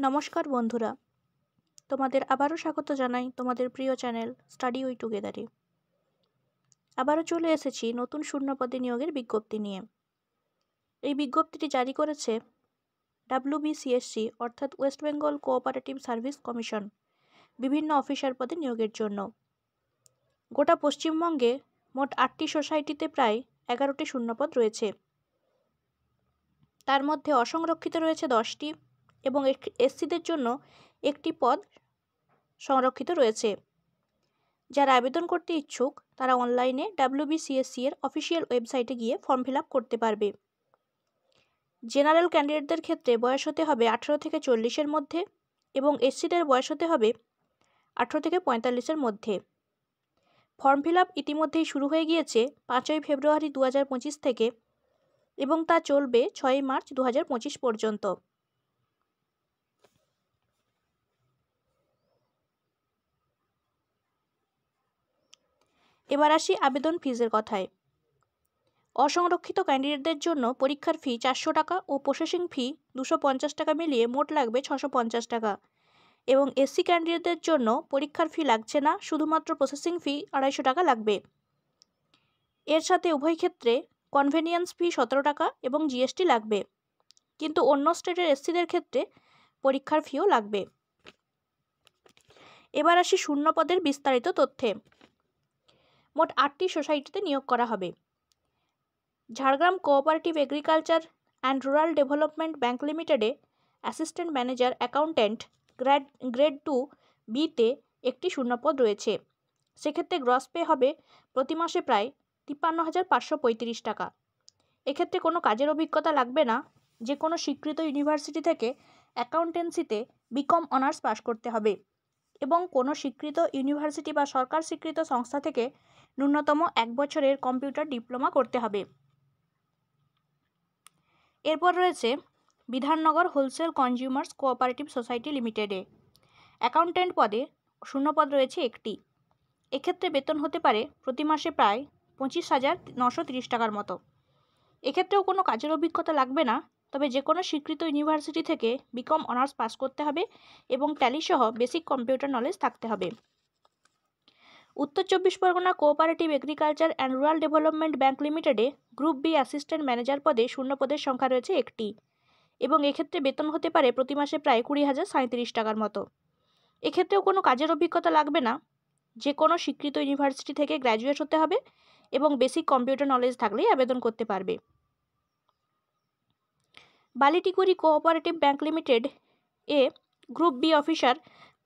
নমস্কার বন্ধুরা, তোমাদের আবারও স্বাগত জানাই তোমাদের প্রিয় চ্যানেল স্টাডি উই টুগেদারে। আবারও চলে এসেছি নতুন শূন্যপদে নিয়োগের বিজ্ঞপ্তি নিয়ে। এই বিজ্ঞপ্তিটি জারি করেছে WBCSC অর্থাৎ West Bengal cooperative service commission বিভিন্ন অফিসার পদে নিয়োগের জন্য। গোটা পশ্চিমবঙ্গে মোট 8টি সোসাইটিতে প্রায় 11টি শূন্যপদ রয়েছে। তার মধ্যে অসংরক্ষিত রয়েছে 10টি এবং এসসিদের জন্য একটি পদ সংরক্ষিত রয়েছে। যারা আবেদন করতে ইচ্ছুক তারা অনলাইনে WBCSC এর অফিসিয়াল ওয়েবসাইটে গিয়ে ফর্ম ফিল আপ করতে পারবে। জেনারেল ক্যান্ডিডেটদের ক্ষেত্রে বয়স হতে হবে 18 থেকে 40-এর মধ্যে এবং এসসিদের বয়স হতে হবে 18 থেকে 45-এর মধ্যে। ফর্ম ফিল আপ ইতিমধ্যেই শুরু হয়ে গিয়েছে 5ই ফেব্রুয়ারি 2025 থেকে এবং তা চলবে 6ই মার্চ 2025 পর্যন্ত। এবার আসি আবেদন ফিজের কথায়। অসংরক্ষিত ক্যান্ডিডেটদের জন্য পরীক্ষার ফি 400 টাকা ও প্রসেসিং ফি 250 টাকা মিলিয়ে মোট লাগবে 650 টাকা এবং এসসি ক্যান্ডিডেটদের জন্য পরীক্ষার ফি লাগছে না, শুধুমাত্র প্রসেসিং ফি 250 টাকা লাগবে। এর সাথে উভয় ক্ষেত্রে কনভেনিয়েন্স ফি 17 টাকা এবং জিএসটি লাগবে, কিন্তু অন্য স্টেটের এসসিদের ক্ষেত্রে পরীক্ষার ফিও লাগবে। এবার আসি শূন্যপদের বিস্তারিত তথ্যে। মোট 8টি সোসাইটিতে নিয়োগ করা হবে। Jhargram cooperative agriculture and rural development bank লিমিটেডে অ্যাসিস্ট্যান্ট ম্যানেজার অ্যাকাউন্ট্যান্ট গ্রেড 2 বিতে একটি শূন্যপদ রয়েছে। সেক্ষেত্রে গ্রস পে হবে প্রতি মাসে প্রায় 53,535 টাকা। এক্ষেত্রে কোনো কাজের অভিজ্ঞতা লাগবে না। যে কোনো স্বীকৃত ইউনিভার্সিটি থেকে অ্যাকাউন্টেন্সিতে বিকম অনার্স পাশ করতে হবে এবং কোনো স্বীকৃত ইউনিভার্সিটি বা সরকার স্বীকৃত সংস্থা থেকে ন্যূনতম 1 বছরের কম্পিউটার ডিপ্লোমা করতে হবে। এরপর রয়েছে Bidhannagar wholesale consumers cooperative society লিমিটেডে অ্যাকাউন্ট্যান্ট পদে শূন্যপদ রয়েছে একটি। এক্ষেত্রে বেতন হতে পারে প্রতি মাসে প্রায় 25,930 টাকার মতো। এক্ষেত্রেও কোনো কাজের অভিজ্ঞতা লাগবে না, তবে যে কোনো স্বীকৃত ইউনিভার্সিটি থেকে বিকম অনার্স পাস করতে হবে এবং ট্যালি সহ বেসিক কম্পিউটার নলেজ থাকতে হবে। উত্তর 24 Pargana cooperative agriculture and rural development bank লিমিটেডে গ্রুপ বি অ্যাসিস্ট্যান্ট ম্যানেজার পদে শূন্যপদের সংখ্যা রয়েছে একটি এবং এক্ষেত্রে বেতন হতে পারে প্রতি মাসে প্রায় 20,037 টাকার মতো। এক্ষেত্রেও কোনো কাজের অভিজ্ঞতা লাগবে না। যে কোনো স্বীকৃত ইউনিভার্সিটি থেকে গ্র্যাজুয়েট হতে হবে এবং বেসিক কম্পিউটার নলেজ থাকলেই আবেদন করতে পারবে। বালিটিকুরি কোঅপারেটিভ ব্যাংক লিমিটেড এ গ্রুপ বি অফিসার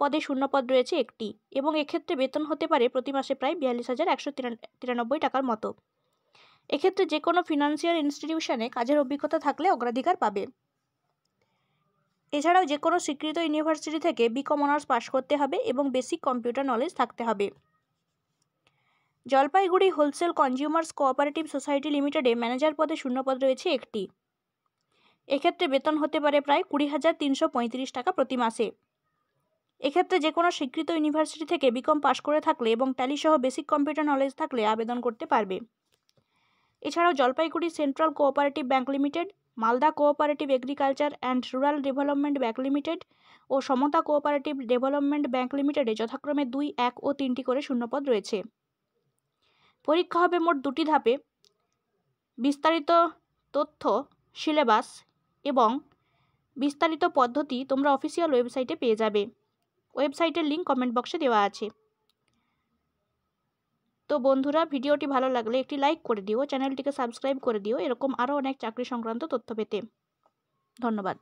পদে শূন্যপদ রয়েছে একটি এবং এক্ষেত্রে বেতন হতে পারে প্রতি মাসে প্রায় 42,193 টাকার মতো। এক্ষেত্রে যে কোনো ফিনান্সিয়াল ইনস্টিটিউশনে কাজের অভিজ্ঞতা থাকলে অগ্রাধিকার পাবে। এছাড়াও যে কোনো স্বীকৃত ইউনিভার্সিটি থেকে বিকম অনার্স পাশ করতে হবে এবং বেসিক কম্পিউটার নলেজ থাকতে হবে। Jalpaiguri wholesale consumers cooperative society লিমিটেডে ম্যানেজার পদে শূন্যপদ রয়েছে একটি। এক্ষেত্রে বেতন হতে পারে প্রায় 20,335 টাকা প্রতি মাসে। এক্ষেত্রে যে কোনো স্বীকৃত ইউনিভার্সিটি থেকে বিকম পাশ করে থাকলে এবং ট্যালি সহ বেসিক কম্পিউটার নলেজ থাকলে আবেদন করতে পারবে। এছাড়াও Jalpaiguri central cooperative bank limited, Malda cooperative agriculture and rural development bank limited ও সমতা কোঅপারেটিভ ডেভেলপমেন্ট ব্যাংক লিমিটেডে যথাক্রমে 2, 1 ও 3টি করে শূন্যপদ রয়েছে। পরীক্ষা হবে মোট 2টি ধাপে। বিস্তারিত তথ্য, সিলেবাস এবং বিস্তারিত পদ্ধতি তোমরা অফিসিয়াল ওয়েবসাইটে পেয়ে যাবে। ওয়েবসাইটের লিঙ্ক কমেন্ট বক্সে দেওয়া আছে। তো বন্ধুরা, ভিডিওটি ভালো লাগলে একটি লাইক করে দিও, চ্যানেলটিকে সাবস্ক্রাইব করে দিও এরকম আরও অনেক চাকরি সংক্রান্ত তথ্য পেতে। ধন্যবাদ।